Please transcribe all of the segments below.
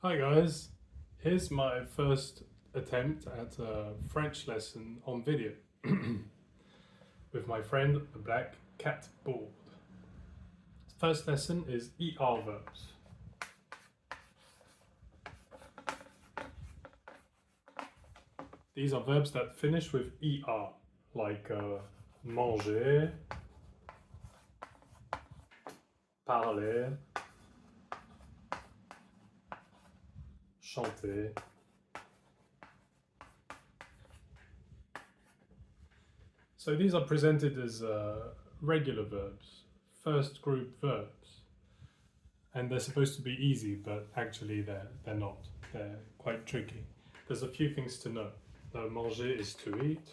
Hi guys, here's my first attempt at a French lesson on video with my friend the black cat board. First lesson is ER verbs. These are verbs that finish with ER, like manger, parler, chanter. So these are presented as regular verbs, first group verbs. And they're supposed to be easy, but actually they're not. They're quite tricky. There's a few things to know. Manger is to eat.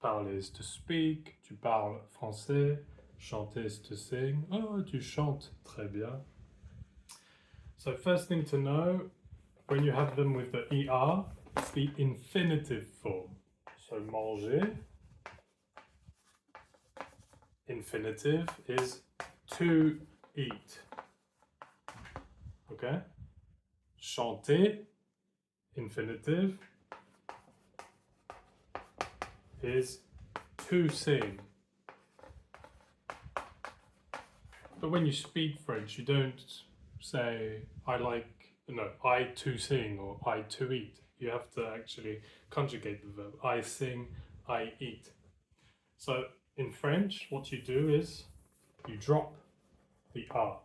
Parler is to speak. Tu parles français. Chanter is to sing. Oh, tu chantes très bien. So first thing to know, when you have them with the ER, it's the infinitive form. So manger, infinitive is to eat. Okay? Chanter, infinitive, is to sing. But when you speak French, you don't say I to sing or I to eat. You have to actually conjugate the verb. I sing, I eat. So in French, what you do is you drop the R.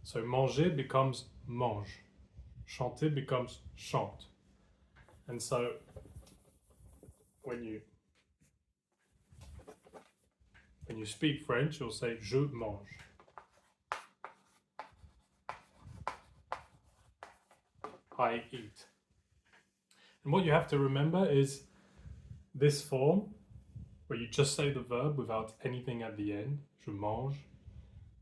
So manger becomes mange. Chanter becomes chante. And so when you speak French, you'll say je mange. I eat. And what you have to remember is this form, where you just say the verb without anything at the end, je mange,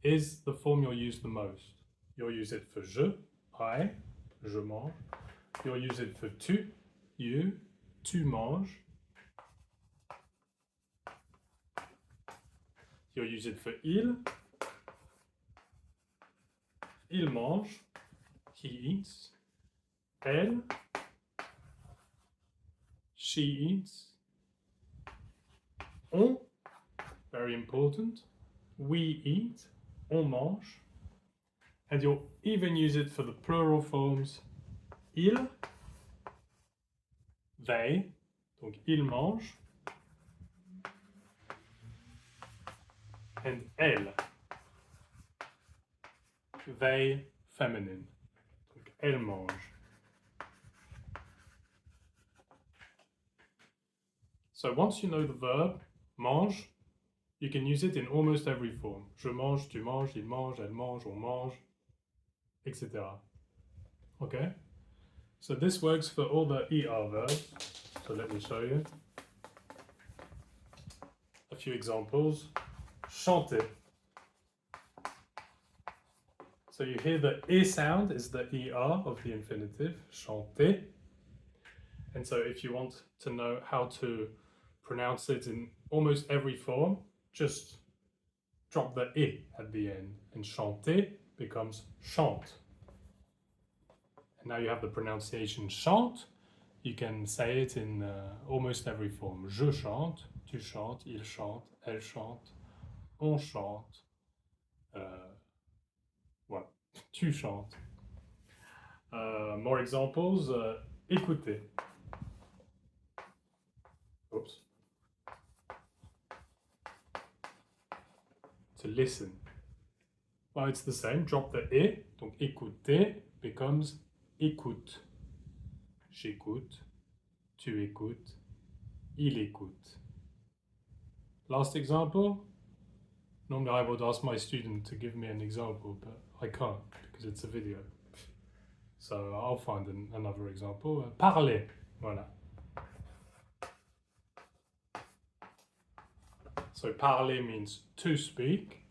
is the form you'll use the most. You'll use it for je, I, je mange. You'll use it for tu, you, tu manges. You'll use it for il mange, he eats. Elle, she eats. On, very important, we eat, on mange. And you'll even use it for the plural forms ils, they, donc ils mangent, and elles, they, feminine, donc elles mangent. So once you know the verb mange, you can use it in almost every form. Je mange, tu manges, il mange, elle mange, on mange, etc. Okay? So this works for all the ER verbs. So let me show you. A few examples. Chanter. So you hear the E sound is the ER of the infinitive, chanter. And so if you want to know how to pronounce it in almost every form, just drop the E at the end, and chanter becomes chante. And now you have the pronunciation chante. You can say it in almost every form. Je chante, tu chantes, il chante, elle chante, on chante. Voilà, tu chantes. More examples. Écouter. Oops. To listen. Well, it's the same. Drop the E. Donc écouter becomes écoute. J'écoute. Tu écoutes. Il écoute. Last example. Normally I would ask my student to give me an example, but I can't because it's a video. So I'll find another example. Parler. Voilà. So parler means to speak.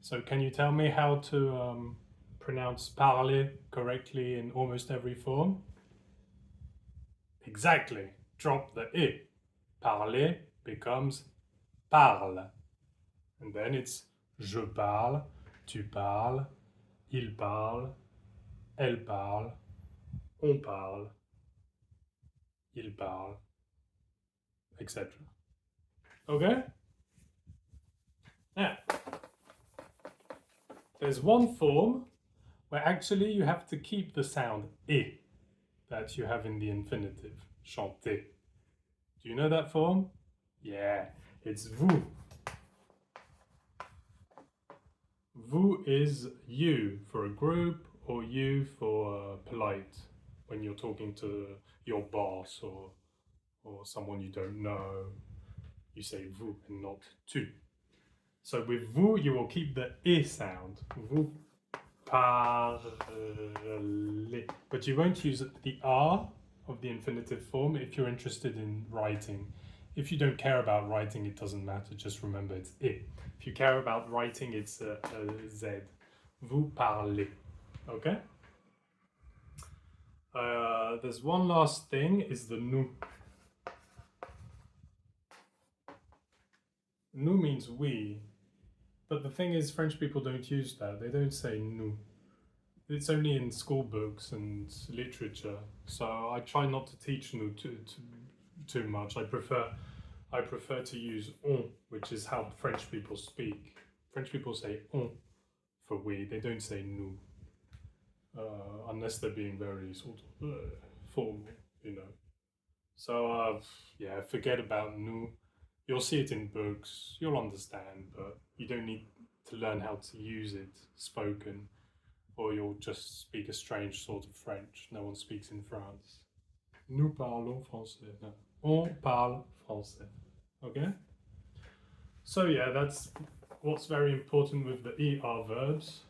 So can you tell me how to pronounce parler correctly in almost every form? Exactly. Drop the I. Parler becomes parle. And then it's je parle, tu parles, il parle, elle parle, on parle, il parle, etc. Okay? Now, there's one form where actually you have to keep the sound I that you have in the infinitive, chanter. Do you know that form? Yeah, it's vous. Vous is you for a group or you for polite when you're talking to your boss or someone you don't know. You say vous and not tu. So with vous, you will keep the I sound. Vous parlez. But you won't use the R of the infinitive form if you're interested in writing. If you don't care about writing, it doesn't matter. Just remember it's I. If you care about writing, it's a Z. Vous parlez. Okay? There's one last thing, is the nous. Nous means we. But the thing is, French people don't use that. They don't say nous. It's only in school books and literature. So I try not to teach nous too much. I prefer to use on, which is how French people speak. French people say on for we. They don't say nous. Unless they're being very sort of formal, you know. So yeah, forget about nous. You'll see it in books, you'll understand, but you don't need to learn how to use it spoken, or you'll just speak a strange sort of French. No one speaks in France. Nous parlons français. No. On parle français. Okay? So yeah, that's what's very important with the ER verbs,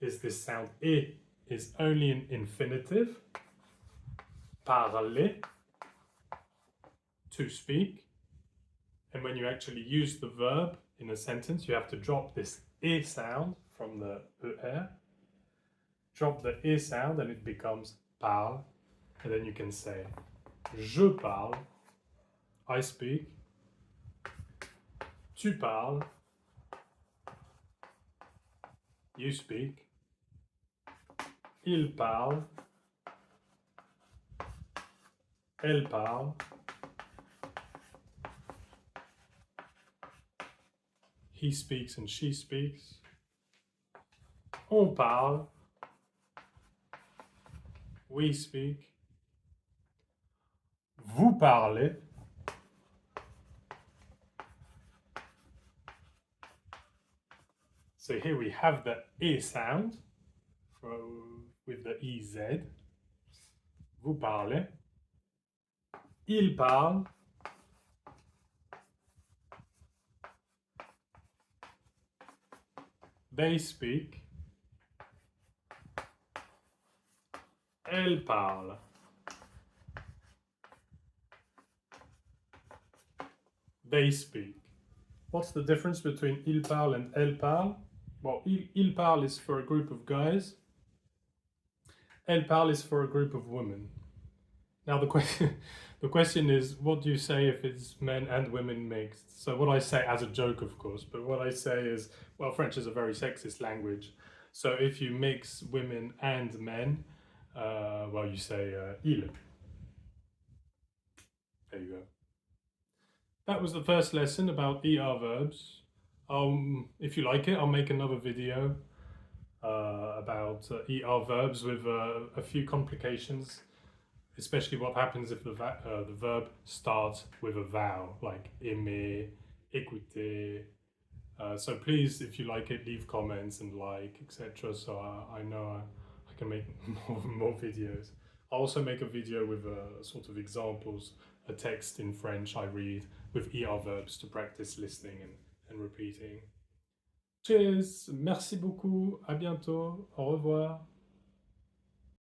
is this sound I is only an infinitive, parler, to speak. And when you actually use the verb in a sentence, you have to drop this I sound from the ER. Drop the I sound and it becomes parle. And then you can say je parle, I speak. Tu parles, you speak. Il parle, elle parle. He speaks and she speaks. On parle. We speak. Vous parlez. So here we have the I sound with the EZ. Vous parlez. Il parle. They speak. Elle parle. They speak. What's the difference between il parle and elle parle? Well, il parle is for a group of guys. Elle parle is for a group of women. Now the question is, what do you say if it's men and women mixed? So what I say, as a joke of course, but what I say is, well, French is a very sexist language. So if you mix women and men, well, you say il. There you go. That was the first lesson about ER verbs. If you like it, I'll make another video about ER verbs with a few complications, especially what happens if the verb starts with a vowel, like aimer, écouter. So please, if you like it, leave comments and like, etc. So I know I can make more videos. I'll also make a video with sort of examples, a text in French I read with ER verbs to practice listening and repeating. Cheers, merci beaucoup, à bientôt, au revoir.